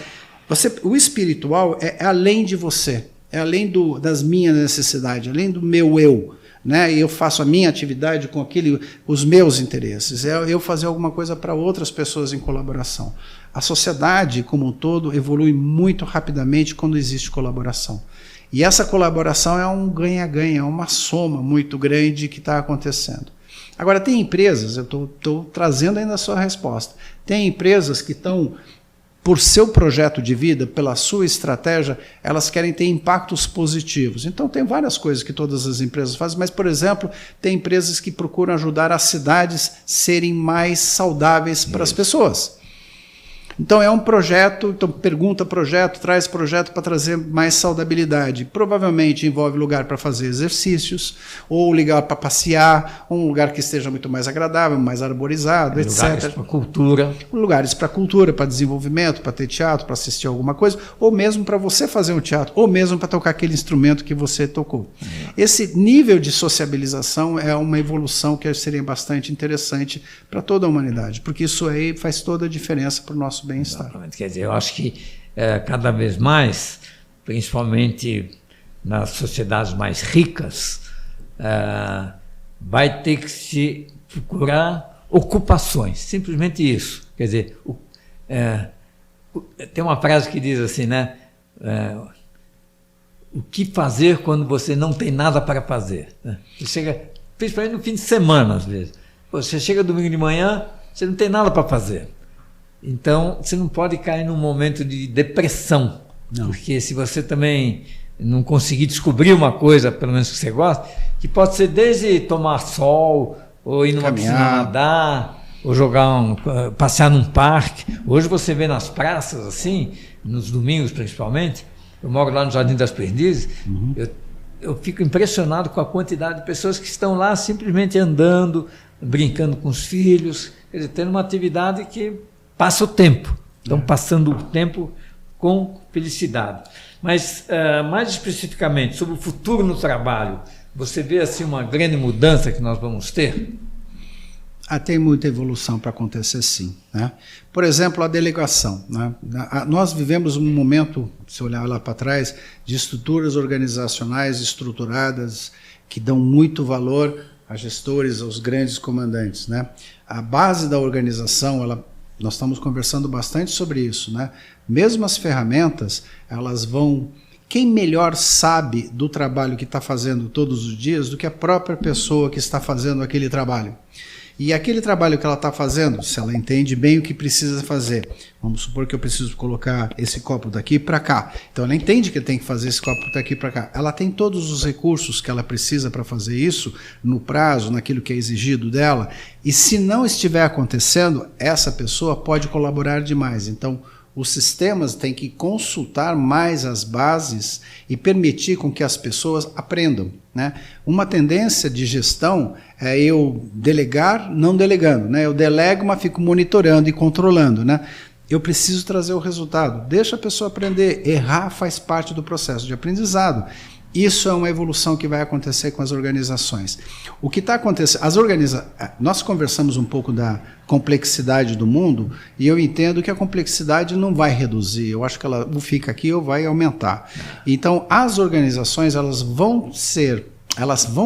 o espiritual é além de você, é além das minhas necessidades, além do meu eu. Né? E eu faço a minha atividade com os meus interesses, é eu fazer alguma coisa para outras pessoas em colaboração. A sociedade como um todo evolui muito rapidamente quando existe colaboração. E essa colaboração é um ganha-ganha, é uma soma muito grande que está acontecendo. Agora, tem empresas, eu estou trazendo ainda a sua resposta, tem empresas que estão, por seu projeto de vida, pela sua estratégia, elas querem ter impactos positivos. Então, tem várias coisas que todas as empresas fazem, mas, por exemplo, tem empresas que procuram ajudar as cidades serem mais saudáveis para as pessoas. Então é um projeto, então pergunta projeto, traz projeto para trazer mais saudabilidade. Provavelmente envolve lugar para fazer exercícios, ou lugar para passear, um lugar que esteja muito mais agradável, mais arborizado, etc. Lugares para cultura. Lugares para cultura, para desenvolvimento, para ter teatro, para assistir alguma coisa, ou mesmo para você fazer um teatro, ou mesmo para tocar aquele instrumento que você tocou. Esse nível de sociabilização é uma evolução que seria bastante interessante para toda a humanidade, porque isso aí faz toda a diferença para o nosso bem-estar. Exatamente. Quer dizer, eu acho que cada vez mais, principalmente nas sociedades mais ricas, vai ter que se procurar ocupações, simplesmente isso. Quer dizer, tem uma frase que diz assim, né? o que fazer quando você não tem nada para fazer, né? Você chega, principalmente no fim de semana, às vezes. Você chega domingo de manhã, você não tem nada para fazer. Então, você não pode cair num momento de depressão. Não. Porque se você também não conseguir descobrir uma coisa, pelo menos que você gosta, que pode ser desde tomar sol, ou ir numa piscina nadar, ou passear num parque. Hoje você vê nas praças, assim, nos domingos principalmente, eu moro lá no Jardim das Perdizes, eu fico impressionado com a quantidade de pessoas que estão lá simplesmente andando, brincando com os filhos, quer dizer, tendo uma atividade que passa o tempo. Estão passando o tempo com felicidade. Mas, mais especificamente, sobre o futuro no trabalho, você vê assim uma grande mudança que nós vamos ter? Tem muita evolução para acontecer, sim, né? Por exemplo, a delegação, né? Nós vivemos um momento, se olhar lá para trás, de estruturas organizacionais estruturadas que dão muito valor a gestores, aos grandes comandantes, né? A base da organização, nós estamos conversando bastante sobre isso, né? Mesmo as ferramentas, elas vão... Quem melhor sabe do trabalho que está fazendo todos os dias do que a própria pessoa que está fazendo aquele trabalho? E aquele trabalho que ela está fazendo, se ela entende bem o que precisa fazer, vamos supor que eu preciso colocar esse copo daqui para cá. Então ela entende que tem que fazer esse copo daqui para cá. Ela tem todos os recursos que ela precisa para fazer isso, no prazo, naquilo que é exigido dela. E se não estiver acontecendo, essa pessoa pode colaborar demais. Então, os sistemas têm que consultar mais as bases e permitir com que as pessoas aprendam, né? Uma tendência de gestão é eu delegar não delegando, né? Eu delego, mas fico monitorando e controlando, né? Eu preciso trazer o resultado. Deixa a pessoa aprender. Errar faz parte do processo de aprendizado. Isso é uma evolução que vai acontecer com as organizações. O que está acontecendo... Nós conversamos um pouco da complexidade do mundo e eu entendo que a complexidade não vai reduzir. Eu acho que ela fica aqui ou vai aumentar. Então, as organizações elas vão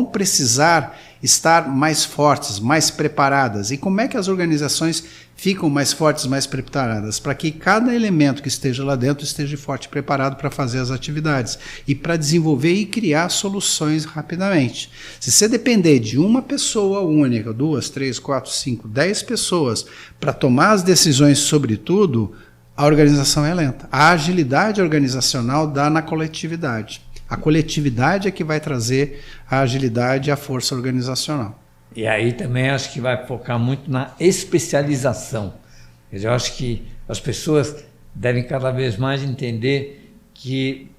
precisar estar mais fortes, mais preparadas. E como é que as organizações ficam mais fortes, mais preparadas? Para que cada elemento que esteja lá dentro esteja forte e preparado para fazer as atividades e para desenvolver e criar soluções rapidamente. Se você depender de uma pessoa única, 2, 3, 4, 5, 10 pessoas para tomar as decisões sobre tudo, a organização é lenta. A agilidade organizacional dá na coletividade. A coletividade é que vai trazer a agilidade e a força organizacional. E aí também acho que vai focar muito na especialização. Quer dizer, eu acho que as pessoas devem cada vez mais entender que...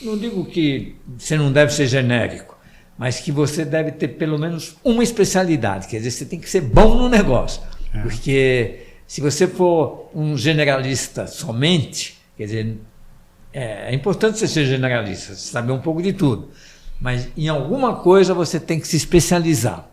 não digo que você não deve ser genérico, mas que você deve ter pelo menos uma especialidade. Quer dizer, você tem que ser bom no negócio. Porque se você for um generalista somente... Quer dizer, é importante você ser generalista, saber um pouco de tudo, mas em alguma coisa você tem que se especializar.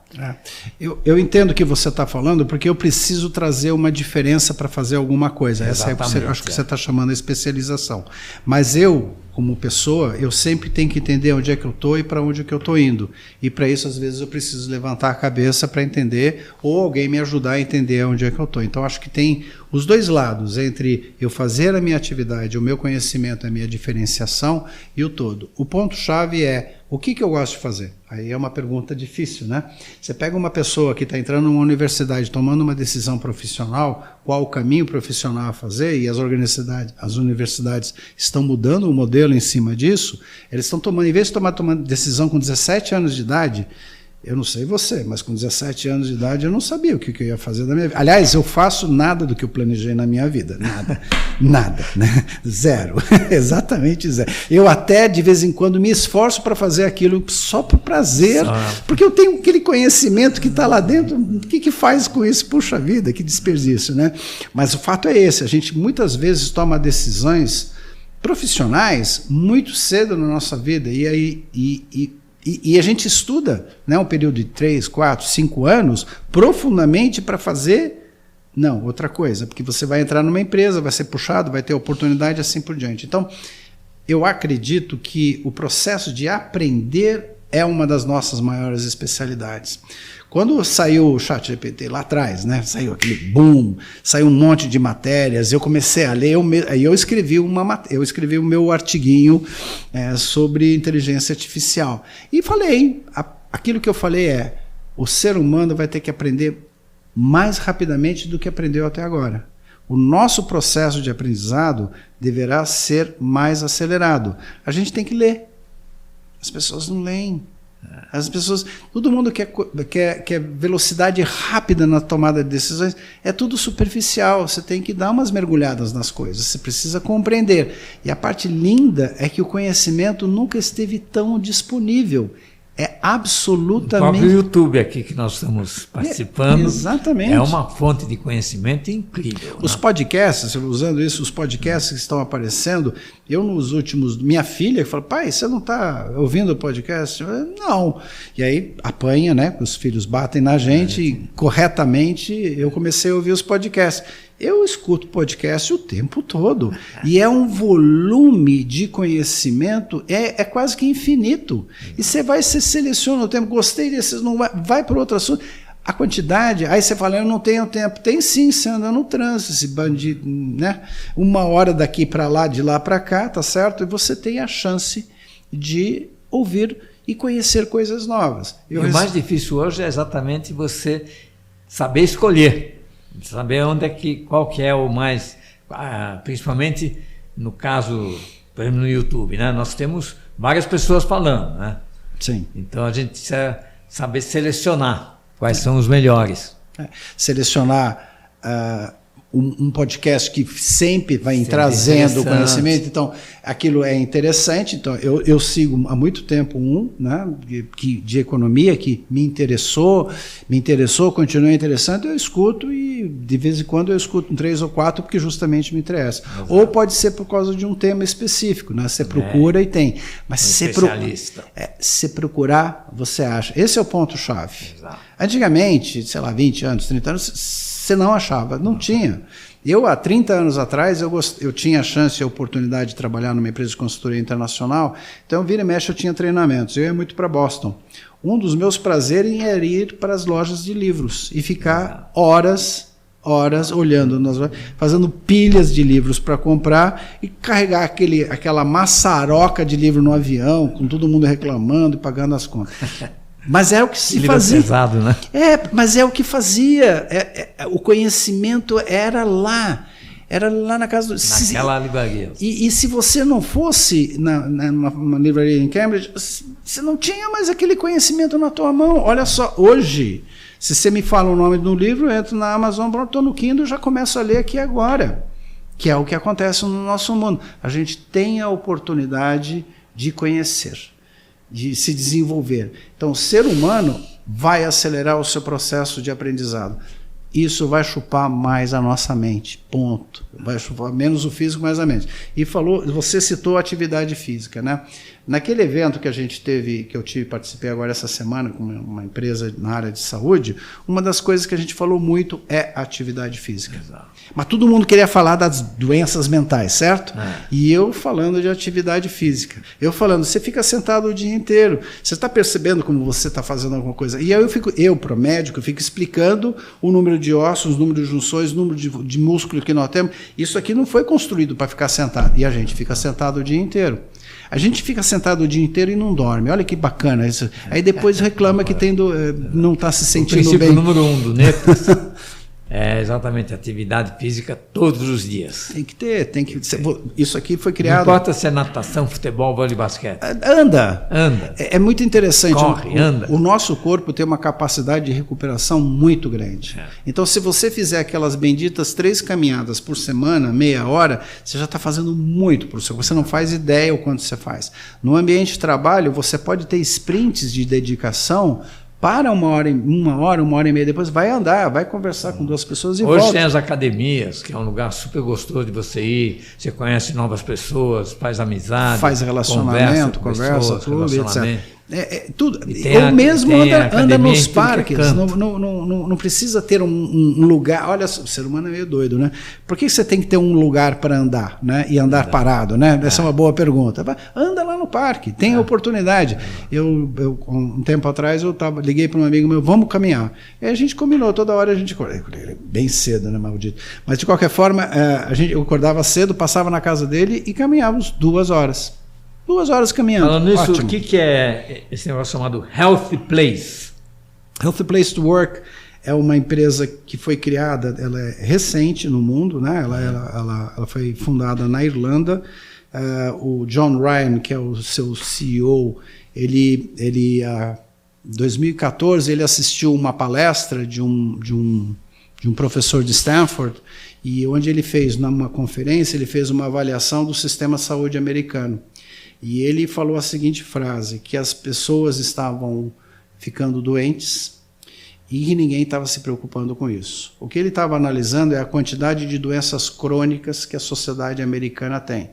Eu entendo o que você está falando, porque eu preciso trazer uma diferença para fazer alguma coisa. Exatamente, essa acho que você está chamando de especialização. Mas eu, como pessoa, eu sempre tenho que entender onde é que eu estou e para onde que eu estou indo. E para isso, às vezes, eu preciso levantar a cabeça para entender, ou alguém me ajudar a entender onde é que eu estou. Então, acho que tem os dois lados, entre eu fazer a minha atividade, o meu conhecimento, a minha diferenciação e o todo. O ponto-chave é, o que eu gosto de fazer? Aí é uma pergunta difícil, né? Você pega uma pessoa que está entrando numa universidade, tomando uma decisão profissional, qual o caminho profissional a fazer, e as universidades estão mudando o modelo em cima disso, eles estão tomando, em vez de tomar decisão com 17 anos de idade, eu não sei você, mas com 17 anos de idade eu não sabia o que eu ia fazer da minha vida. Aliás, eu faço nada do que eu planejei na minha vida. Nada. Nada. Né? Zero. Exatamente zero. Eu até, de vez em quando, me esforço para fazer aquilo só por prazer, porque eu tenho aquele conhecimento que está lá dentro. O que faz com isso? Puxa vida, que desperdício, né? Mas o fato é esse. A gente muitas vezes toma decisões profissionais muito cedo na nossa vida. E a gente estuda, né, um período de 3, 4, 5 anos profundamente para fazer, não, outra coisa, porque você vai entrar numa empresa, vai ser puxado, vai ter oportunidade, assim por diante. Então, eu acredito que o processo de aprender é uma das nossas maiores especialidades. Quando saiu o ChatGPT lá atrás, né, saiu aquele boom, saiu um monte de matérias, eu comecei a ler, aí eu escrevi o meu artiguinho sobre inteligência artificial. E falei, aquilo que eu falei o ser humano vai ter que aprender mais rapidamente do que aprendeu até agora. O nosso processo de aprendizado deverá ser mais acelerado. A gente tem que ler. As pessoas não leem. Todo mundo quer velocidade rápida na tomada de decisões. É tudo superficial. Você tem que dar umas mergulhadas nas coisas. Você precisa compreender. E a parte linda é que o conhecimento nunca esteve tão disponível. É absolutamente... O próprio YouTube aqui que nós estamos participando exatamente. É uma fonte de conhecimento incrível. Os podcasts, usando isso, os podcasts que estão aparecendo, eu nos últimos... Minha filha fala, pai, você não está ouvindo o podcast? Eu falei, não. E aí apanha, né? Os filhos batem na gente e corretamente eu comecei a ouvir os podcasts. Eu escuto podcast o tempo todo. E é um volume de conhecimento, é quase que infinito. E você seleciona o tempo, gostei desses, não vai para outro assunto. A quantidade, aí você fala, eu não tenho tempo. Tem sim, você anda no trânsito, esse bandido, né? 1 hora daqui para lá, de lá para cá, tá certo? E você tem a chance de ouvir e conhecer coisas novas. E o mais difícil hoje é exatamente você saber escolher. Saber qual que é o mais, principalmente no caso, por exemplo, no YouTube, né? Nós temos várias pessoas falando, né? Sim. Então a gente precisa saber selecionar quais são os melhores. Selecionar um podcast que sempre vai trazendo conhecimento, então aquilo é interessante. Então eu sigo há muito tempo né, de economia que me interessou, continua interessante, eu escuto e de vez em quando eu escuto 3 ou 4 porque justamente me interessa. Exato. Ou pode ser por causa de um tema específico, né? Você procura e tem. Mas se procurar, você acha. Esse é o ponto-chave. Antigamente, sei lá, 20 anos, 30 anos, você não achava, não tinha. Eu, há 30 anos atrás, eu tinha a chance e a oportunidade de trabalhar numa empresa de consultoria internacional, então vira e mexe eu tinha treinamentos, eu ia muito para Boston. Um dos meus prazeres era ir para as lojas de livros e ficar horas olhando, fazendo pilhas de livros para comprar e carregar aquela maçaroca de livro no avião, com todo mundo reclamando e pagando as contas. Mas é o que se fazia. Pesado, né? Mas é o que fazia. O conhecimento era lá na casa do... Naquela livraria. E se você não fosse numa livraria em Cambridge, você não tinha mais aquele conhecimento na tua mão. Olha só, hoje, se você me fala o nome do livro, eu entro na Amazon, estou no Kindle, já começo a ler aqui agora. Que é o que acontece no nosso mundo. A gente tem a oportunidade de conhecer, de se desenvolver. Então, o ser humano vai acelerar o seu processo de aprendizado. Isso vai chupar mais a nossa mente, ponto. Vai chupar menos o físico, mais a mente. E você citou a atividade física, né? Naquele evento que eu participei agora essa semana com uma empresa na área de saúde, uma das coisas que a gente falou muito é a atividade física. Exato. Mas todo mundo queria falar das doenças mentais, certo? E eu falando de atividade física. Eu falando, você fica sentado o dia inteiro, você está percebendo como você está fazendo alguma coisa? E aí eu para o médico, fico explicando o número de ossos, o número de junções, o número de músculo que nós temos. Isso aqui não foi construído para ficar sentado. E a gente fica sentado o dia inteiro. A gente fica sentado o dia inteiro e não dorme. Olha que bacana isso. Aí depois reclama que não está se sentindo bem. O princípio número 1 do NEPAS é exatamente atividade física todos os dias. Tem que ter. Isso aqui foi criado... Não importa se é natação, futebol, vôlei, basquete. Anda. É muito interessante. Corre, anda. O nosso corpo tem uma capacidade de recuperação muito grande. Então, se você fizer aquelas benditas 3 caminhadas por semana, meia hora, você já está fazendo muito por você. Você não faz ideia o quanto você faz. No ambiente de trabalho, você pode ter sprints de dedicação para uma hora e meia depois, vai andar, vai conversar com 2 pessoas e volta. Hoje tem as academias, que é um lugar super gostoso de você ir, você conhece novas pessoas, faz amizade, faz relacionamento, conversa, tudo, etc. Tudo. Ou mesmo anda nos parques, não precisa ter um lugar. Olha, o ser humano é meio doido, né? Por que você tem que ter um lugar para andar, né? E andar parado, né? Essa é uma boa pergunta. Anda lá no parque, tem oportunidade. Um tempo atrás, liguei para um amigo meu, vamos caminhar. E a gente combinou, toda hora a gente bem cedo, né, maldito? Mas de qualquer forma, eu acordava cedo, passava na casa dele e caminhávamos 2 horas. 2 horas caminhando. Falando nisso, o que é esse negócio chamado Healthy Place? Healthy Place to Work é uma empresa que foi criada, ela é recente no mundo, né? Ela foi fundada na Irlanda. O John Ryan, que é o seu CEO, ele em 2014 ele assistiu uma palestra de um professor de Stanford, e onde ele fez, numa conferência, ele fez uma avaliação do sistema de saúde americano. E ele falou a seguinte frase, que as pessoas estavam ficando doentes e ninguém estava se preocupando com isso. O que ele estava analisando é a quantidade de doenças crônicas que a sociedade americana tem.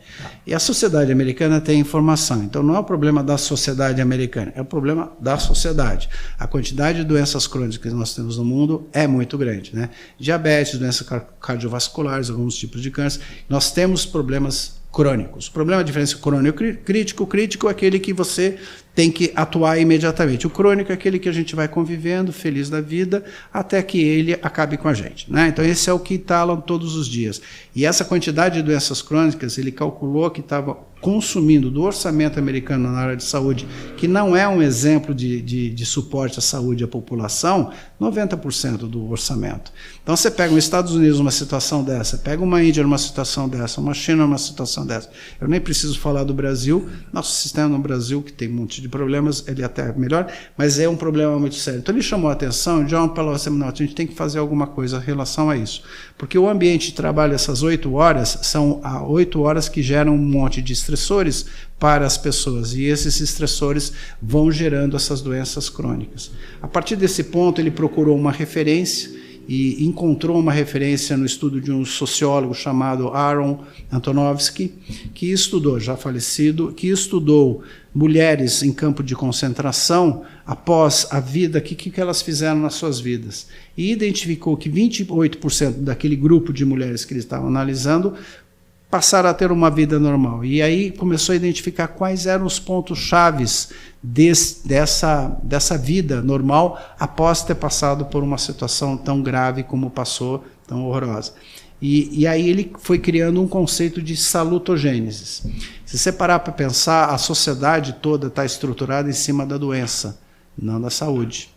E a sociedade americana tem informação, então não é o problema da sociedade americana, é o problema da sociedade. A quantidade de doenças crônicas que nós temos no mundo é muito grande, né? Diabetes, doenças cardiovasculares, alguns tipos de câncer. Nós temos problemas crônicos. O problema é a diferença crônico-crítico. O crítico é aquele que você tem que atuar imediatamente. O crônico é aquele que a gente vai convivendo, feliz da vida, até que ele acabe com a gente, né? Então esse é o que está lá todos os dias. E essa quantidade de doenças crônicas, ele calculou que estava consumindo do orçamento americano na área de saúde, que não é um exemplo de suporte à saúde à população, 90% do orçamento. Então você pega os Estados Unidos numa situação dessa, pega uma Índia numa situação dessa, uma China numa situação dessa. Eu nem preciso falar do Brasil, nosso sistema no Brasil, que tem um monte de problemas, ele até é melhor, mas é um problema muito sério. Então ele chamou a atenção, John falou assim, não, a gente tem que fazer alguma coisa em relação a isso. Porque o ambiente de trabalho, essas 8 horas, são 8 horas que geram um monte de estressores para as pessoas, e esses estressores vão gerando essas doenças crônicas. A partir desse ponto, ele procurou uma referência e encontrou uma referência no estudo de um sociólogo chamado Aaron Antonovsky, que estudou, já falecido, que estudou mulheres em campo de concentração após a vida, o que elas fizeram nas suas vidas. E identificou que 28% daquele grupo de mulheres que eles estavam analisando passaram a ter uma vida normal. E aí começou a identificar quais eram os pontos chaves dessa vida normal após ter passado por uma situação tão grave como passou, tão horrorosa. E aí ele foi criando um conceito de salutogênese. Se você parar para pensar, a sociedade toda está estruturada em cima da doença, não da saúde.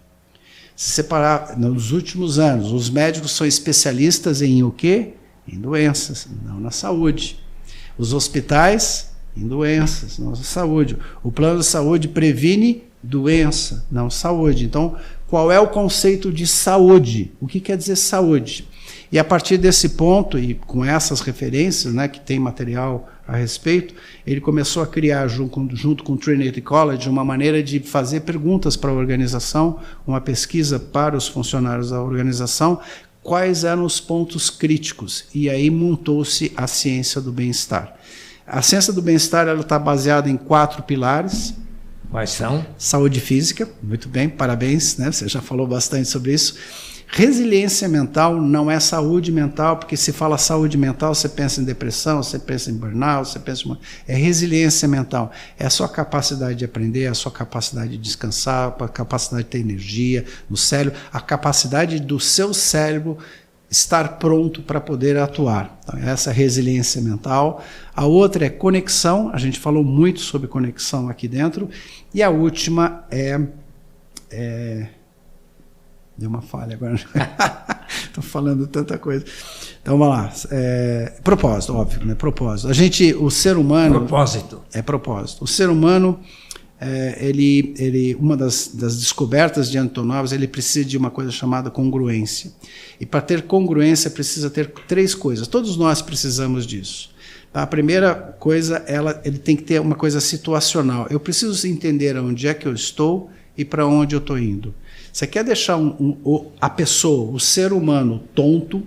Se você parar, nos últimos anos, os médicos são especialistas em o quê? Em doenças, não na saúde. Os hospitais, em doenças, não na saúde. O plano de saúde previne doença, não saúde. Então, qual é o conceito de saúde? O que quer dizer saúde? E a partir desse ponto, e com essas referências, né, que tem material a respeito, ele começou a criar, junto com o Trinity College, uma maneira de fazer perguntas para a organização, uma pesquisa para os funcionários da organização, quais eram os pontos críticos, e aí montou-se a ciência do bem-estar. A ciência do bem-estar está baseada em 4 pilares. Quais são? Saúde física, muito bem, parabéns, né? Você já falou bastante sobre isso. Resiliência mental não é saúde mental, porque se fala saúde mental, você pensa em depressão, você pensa em burnout, você pensa em... É resiliência mental, é a sua capacidade de aprender, a sua capacidade de descansar, a capacidade de ter energia no cérebro, a capacidade do seu cérebro estar pronto para poder atuar. Então, essa é a resiliência mental. A outra é conexão, a gente falou muito sobre conexão aqui dentro, e a última deu uma falha agora. Estou falando tanta coisa. Então vamos lá. Propósito, óbvio, né? Propósito. O ser humano. Propósito. É propósito. O ser humano, uma das descobertas de Antonovsky, ele precisa de uma coisa chamada congruência. E para ter congruência precisa ter 3 coisas. Todos nós precisamos disso. A primeira coisa, ele tem que ter uma coisa situacional. Eu preciso entender onde é que eu estou e para onde eu estou indo. Você quer deixar a pessoa, o ser humano, tonto,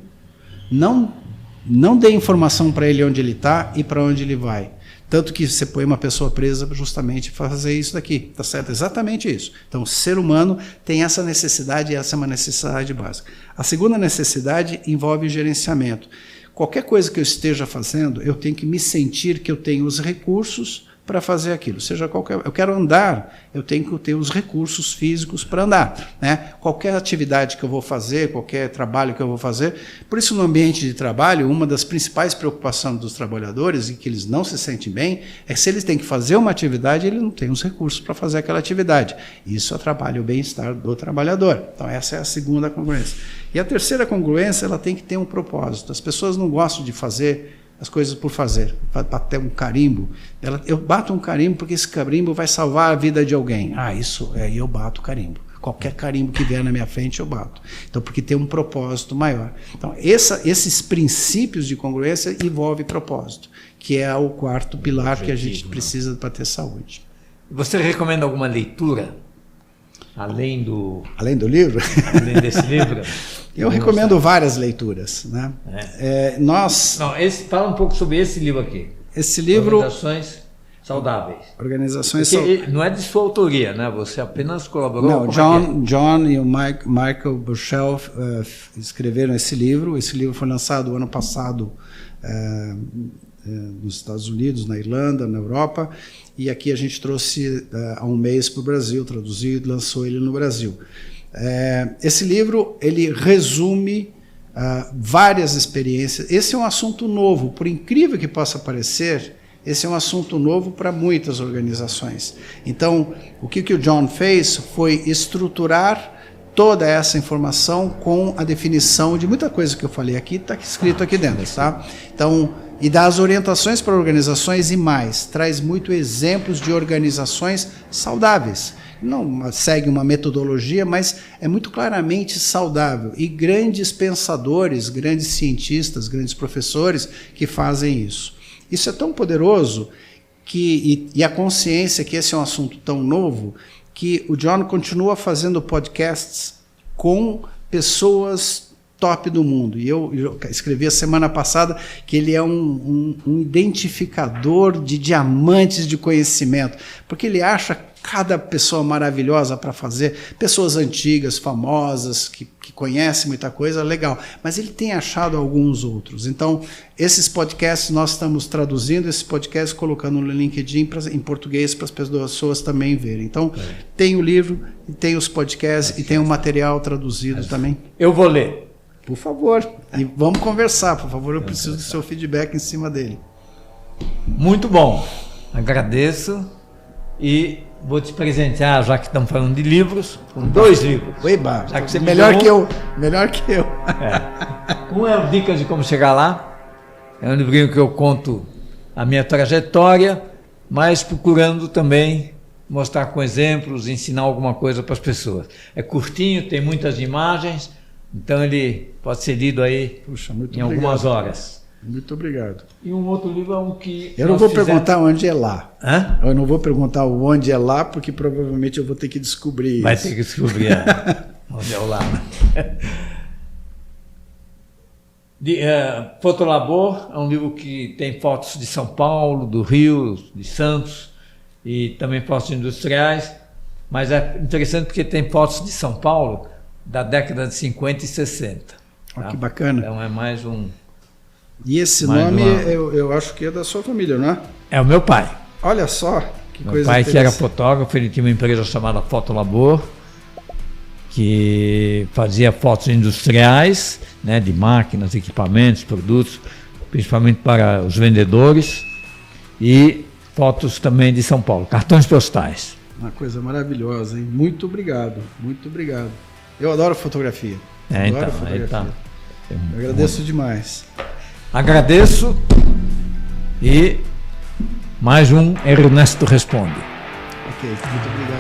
não dê informação para ele onde ele está e para onde ele vai. Tanto que você põe uma pessoa presa justamente para fazer isso daqui, tá certo? Exatamente isso. Então, o ser humano tem essa necessidade, e essa é uma necessidade básica. A segunda necessidade envolve gerenciamento. Qualquer coisa que eu esteja fazendo, eu tenho que me sentir que eu tenho os recursos para fazer aquilo. Seja qualquer, eu quero andar, eu tenho que ter os recursos físicos para andar, né? Qualquer atividade que eu vou fazer, qualquer trabalho que eu vou fazer. Por isso, no ambiente de trabalho, uma das principais preocupações dos trabalhadores, e que eles não se sentem bem, é que se eles têm que fazer uma atividade, ele não tem os recursos para fazer aquela atividade. Isso atrapalha o bem-estar do trabalhador. Então, essa é a segunda congruência. E a terceira congruência, ela tem que ter um propósito. As pessoas não gostam de fazer as coisas por fazer, bater um carimbo. Eu bato um carimbo porque esse carimbo vai salvar a vida de alguém. Isso, aí eu bato o carimbo. Qualquer carimbo que vier na minha frente, eu bato. Então, porque tem um propósito maior. Então, esses princípios de congruência envolvem propósito, que é o quarto pilar que a gente precisa para ter saúde. Você recomenda alguma leitura? Além do livro? Além desse livro? Eu recomendo várias leituras, né? Fala um pouco sobre esse livro aqui. Esse livro... Organizações Saudáveis. Organizações Saudáveis. Não é de sua autoria, né? Você apenas colaborou. Não, John e o Michael Bushell escreveram esse livro. Esse livro foi lançado ano passado nos Estados Unidos, na Irlanda, na Europa, e aqui a gente trouxe há um mês para o Brasil, traduziu e lançou ele no Brasil. Esse livro, ele resume várias experiências. Esse é um assunto novo, por incrível que possa parecer, esse é um assunto novo para muitas organizações. Então, o que o John fez foi estruturar toda essa informação com a definição de muita coisa que eu falei aqui, está escrito aqui dentro, tá? Então, e dá as orientações para organizações e mais, traz muito exemplos de organizações saudáveis. Não segue uma metodologia, mas é muito claramente saudável. E grandes pensadores, grandes cientistas, grandes professores que fazem isso. Isso é tão poderoso e a consciência que esse é um assunto tão novo, que o John continua fazendo podcasts com pessoas top do mundo. E eu escrevi a semana passada que ele é um identificador de diamantes de conhecimento, porque ele acha cada pessoa maravilhosa para fazer, pessoas antigas, famosas, que conhecem muita coisa, legal, mas ele tem achado alguns outros. Então, esses podcasts, nós estamos traduzindo esse podcast, colocando no LinkedIn em português para as pessoas também verem. Então, tem o livro, tem os podcasts e tem o material traduzido também. Eu vou ler. Por favor. E vamos conversar, por favor, eu preciso do seu feedback em cima dele. Muito bom. Agradeço e vou te presentear, já que estamos falando de livros, com 2 livros. Ueba, já que você melhor que eu. Um é o Dicas de Como Chegar Lá. É um livrinho que eu conto a minha trajetória, mas procurando também mostrar com exemplos, ensinar alguma coisa para as pessoas. É curtinho, tem muitas imagens, então ele pode ser lido aí em algumas horas. Muito obrigado. E um outro livro é um que... Eu não vou perguntar onde é lá. Hã? Eu não vou perguntar onde é lá, porque provavelmente eu vou ter que descobrir Vai isso. ter que descobrir onde é o lá. Fotolabor é um livro que tem fotos de São Paulo, do Rio, de Santos, e também fotos industriais, mas é interessante porque tem fotos de São Paulo da década de 50 e 60. Tá? Que bacana. Então é mais um... E esse nome eu acho que é da sua família, não é? É o meu pai. Olha só, que meu coisa pai que era fotógrafo, ele tinha uma empresa chamada Fotolabor, que fazia fotos industriais, né, de máquinas, equipamentos, produtos, principalmente para os vendedores, e fotos também de São Paulo, cartões postais. Uma coisa maravilhosa, hein? Muito obrigado, muito obrigado. Eu adoro fotografia. Adoro fotografia. Tá. Eu agradeço demais. Agradeço e mais um Ernesto Responde. Ok, muito obrigado.